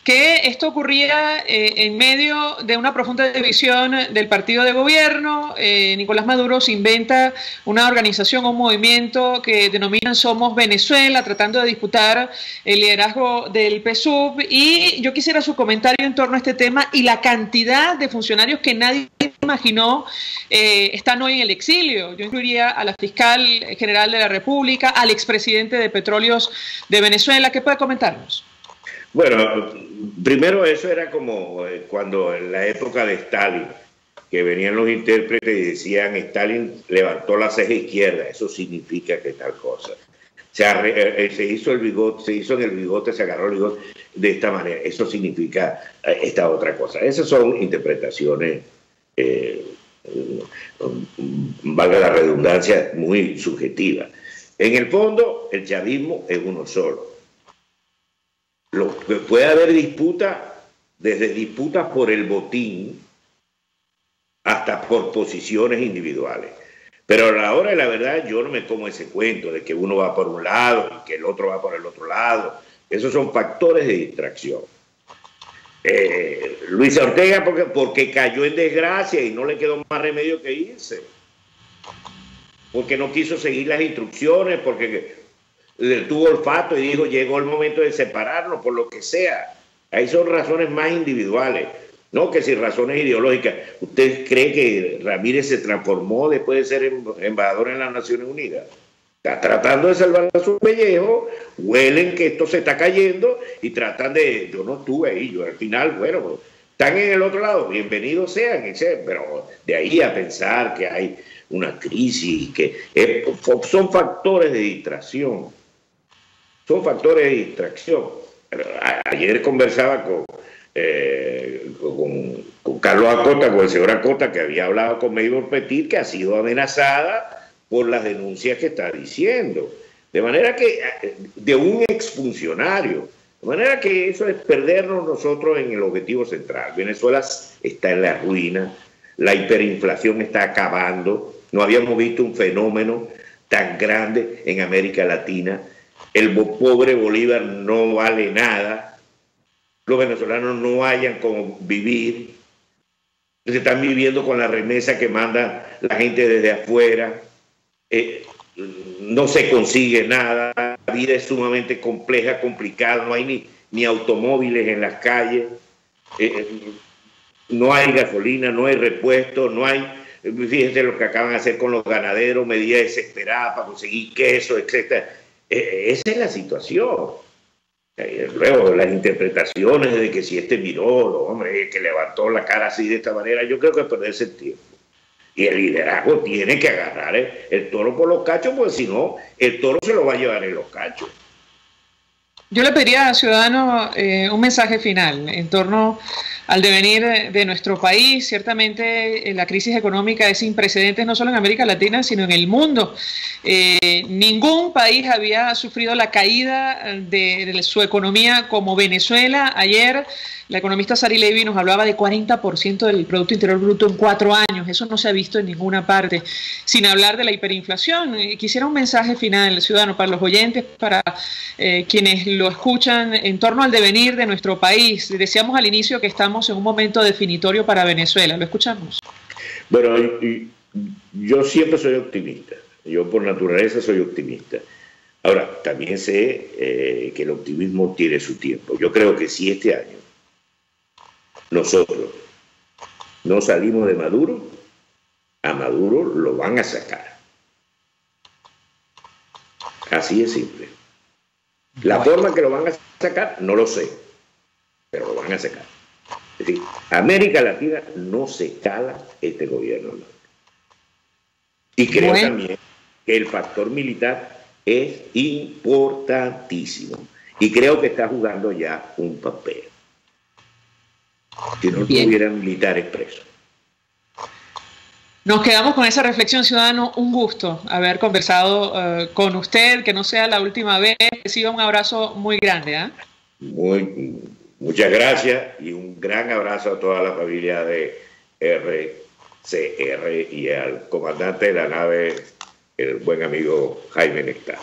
Speaker 1: que esto ocurría en medio de una profunda división del partido de gobierno. Nicolás Maduro se inventa una organización o un movimiento que denominan Somos Venezuela, tratando de disputar el liderazgo del PSUV. Y yo quisiera su comentario en torno a este tema y la cantidad de funcionarios que nadie imaginó están hoy en el exilio. Yo incluiría a la fiscal general de la República, al expresidente de Petróleos de Venezuela. ¿Qué puede comentarnos?
Speaker 2: Bueno, primero eso era como cuando en la época de Stalin, que venían los intérpretes y decían Stalin levantó la ceja izquierda, eso significa que tal cosa. Se hizo el bigote, se agarró el bigote de esta manera, eso significa esta otra cosa. Esas son interpretaciones, valga la redundancia, muy subjetivas. En el fondo, el chavismo es uno solo. Puede haber disputas, desde disputas por el botín hasta por posiciones individuales. Pero a la hora de la verdad yo no me como ese cuento de que uno va por un lado y que el otro va por el otro lado. Esos son factores de distracción. Luis Ortega porque cayó en desgracia y no le quedó más remedio que irse. Porque no quiso seguir las instrucciones, porque tuvo olfato y dijo llegó el momento de separarnos por lo que sea. Ahí son razones más individuales, no que si razones ideológicas. ¿Usted cree que Ramírez se transformó después de ser embajador en las Naciones Unidas? Está tratando de salvar a su pellejo, huelen que esto se está cayendo y tratan de... Yo no estuve ahí, yo al final, bueno, están en el otro lado, bienvenidos sean, pero de ahí a pensar que hay una crisis, que son factores de distracción. Son factores de distracción. Ayer conversaba con Carlos Acosta, con el señor Acosta, que había hablado con Maybor Petit, que ha sido amenazada por las denuncias que está diciendo. De manera que, de un exfuncionario. De manera que eso es perdernos nosotros en el objetivo central. Venezuela está en la ruina, la hiperinflación está acabando. No habíamos visto un fenómeno tan grande en América Latina. El pobre Bolívar no vale nada. Los venezolanos no hayan cómo vivir. Se están viviendo con la remesa que manda la gente desde afuera. No se consigue nada. La vida es sumamente compleja, complicada. No hay ni automóviles en las calles. No hay gasolina, no hay repuestos, no hay... Fíjense lo que acaban de hacer con los ganaderos, medidas desesperadas para conseguir queso, etc. Esa es la situación. Luego, las interpretaciones de que si miró, hombre, que levantó la cara así de esta manera, yo creo que es perderse el tiempo. Y el liderazgo tiene que agarrar el toro por los cachos, porque si no, el toro se lo va a llevar en los cachos.
Speaker 1: Yo le pediría a Ciudadano un mensaje final en torno al devenir de nuestro país. Ciertamente la crisis económica es sin precedentes no solo en América Latina, sino en el mundo. Ningún país había sufrido la caída de su economía como Venezuela. Ayer la economista Sari Levy nos hablaba de 40% del Producto Interior Bruto en 4 años. Eso no se ha visto en ninguna parte. Sin hablar de la hiperinflación. Quisiera un mensaje final, Ciudadano, para los oyentes, para quienes lo escuchan en torno al devenir de nuestro país. Decíamos al inicio que estamos en un momento definitorio para Venezuela. ¿Lo escuchamos?
Speaker 2: Bueno, yo siempre soy optimista. Yo por naturaleza soy optimista. Ahora, también sé que el optimismo tiene su tiempo. Yo creo que si este año nosotros no salimos de Maduro, a Maduro lo van a sacar. Así de simple. La forma que lo van a sacar, no lo sé, pero lo van a sacar. Es decir, América Latina no se cala este gobierno. ¿No? Y creo también que el factor militar es importantísimo. Y creo que está jugando ya un papel. Si no tuvieran militares presos.
Speaker 1: Nos quedamos con esa reflexión, Ciudadano. Un gusto haber conversado con usted, que no sea la última vez. Reciba un abrazo muy grande.
Speaker 2: Muy Muchas gracias y un gran abrazo a toda la familia de RCR y al comandante de la nave, el buen amigo Jaime Nectar.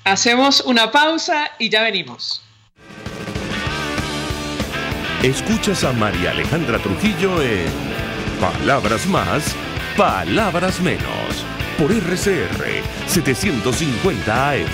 Speaker 1: Hacemos una pausa y ya venimos.
Speaker 4: Escuchas a María Alejandra Trujillo en Palabras Más, Palabras Menos, por RCR 750 AM.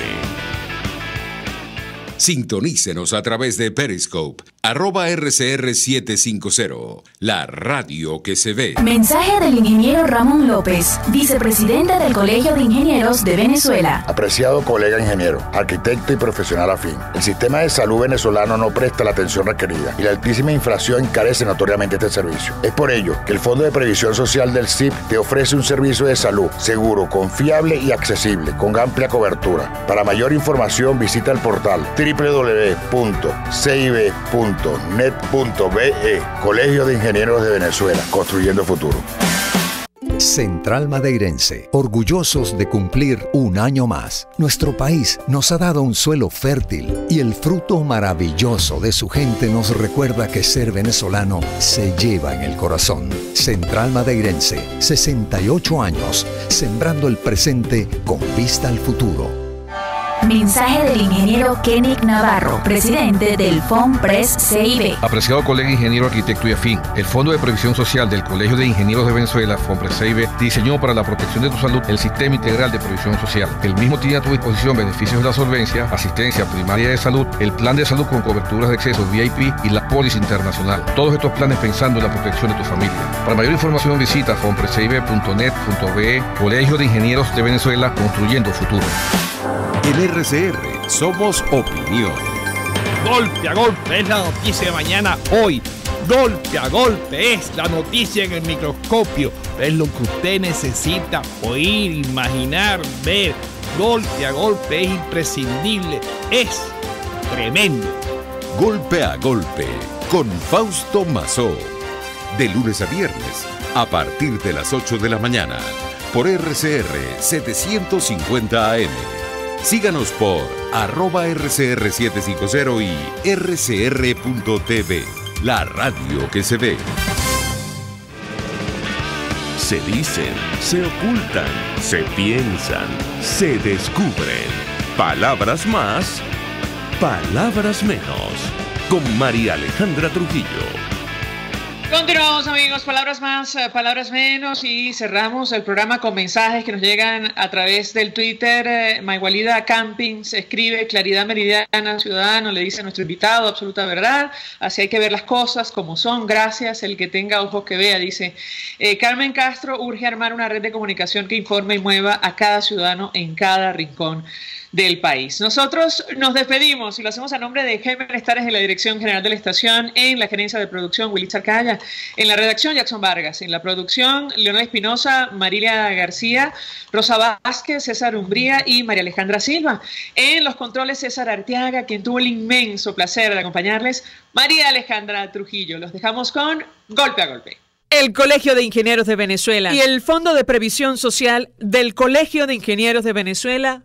Speaker 5: Sintonícenos a través de Periscope, @RCR750, la radio que se ve.
Speaker 6: Mensaje del ingeniero Ramón López, vicepresidente del Colegio de Ingenieros de Venezuela.
Speaker 7: Apreciado colega ingeniero, arquitecto y profesional afín, el sistema de salud venezolano no presta la atención requerida y la altísima inflación encarece notoriamente este servicio. Es por ello que el Fondo de Previsión Social del CIP te ofrece un servicio de salud seguro, confiable y accesible, con amplia cobertura. Para mayor información visita el portal www.cib.net.be. Colegio de Ingenieros de Venezuela, construyendo futuro.
Speaker 18: Central Madeirense, orgullosos de cumplir un año más. Nuestro país nos ha dado un suelo fértil y el fruto maravilloso de su gente nos recuerda que ser venezolano se lleva en el corazón. Central Madeirense, 68 años, sembrando el presente con vista al futuro.
Speaker 6: Mensaje del ingeniero Kenick Navarro, presidente del FOMPRES CIB.
Speaker 9: Apreciado colega ingeniero, arquitecto y afín, el Fondo de Previsión Social del Colegio de Ingenieros de Venezuela, FOMPRES CIB, diseñó para la protección de tu salud el Sistema Integral de Previsión Social. El mismo tiene a tu disposición beneficios de la solvencia, asistencia primaria de salud, el plan de salud con coberturas de acceso VIP y la póliza internacional. Todos estos planes pensando en la protección de tu familia. Para mayor información visita fomprescib.net.be. Colegio de Ingenieros de Venezuela, construyendo futuro.
Speaker 5: En RCR somos opinión.
Speaker 14: Golpe a golpe es la noticia de mañana hoy. Golpe a golpe es la noticia en el microscopio. Es lo que usted necesita oír, imaginar, ver. Golpe a golpe es imprescindible. Es tremendo.
Speaker 5: Golpe a golpe con Fausto Mazó. De lunes a viernes a partir de las 8 de la mañana por RCR 750 AM. Síganos por @RCR750 y rcr.tv, la radio que se ve.
Speaker 4: Se dicen, se ocultan, se piensan, se descubren. Palabras más, palabras menos. Con María Alejandra Trujillo.
Speaker 1: Continuamos, amigos, palabras más, palabras menos, y cerramos el programa con mensajes que nos llegan a través del Twitter. Maigualida Campings escribe: claridad meridiana, ciudadano, le dice a nuestro invitado, absoluta verdad, así hay que ver las cosas como son, gracias, el que tenga ojos que vea, dice. Carmen Castro urge armar una red de comunicación que informe y mueva a cada ciudadano en cada rincón del país. Nosotros nos despedimos y lo hacemos a nombre de Jaime Estares en la dirección general de la estación, en la gerencia de producción Willy Charcaya, en la redacción Jackson Vargas, en la producción Leonel Espinosa, Marilia García, Rosa Vázquez, César Umbría y María Alejandra Silva. En los controles César Arteaga, quien tuvo el inmenso placer de acompañarles, María Alejandra Trujillo. Los dejamos con Golpe a Golpe.
Speaker 19: El Colegio de Ingenieros de Venezuela y el Fondo de Previsión Social del Colegio de Ingenieros de Venezuela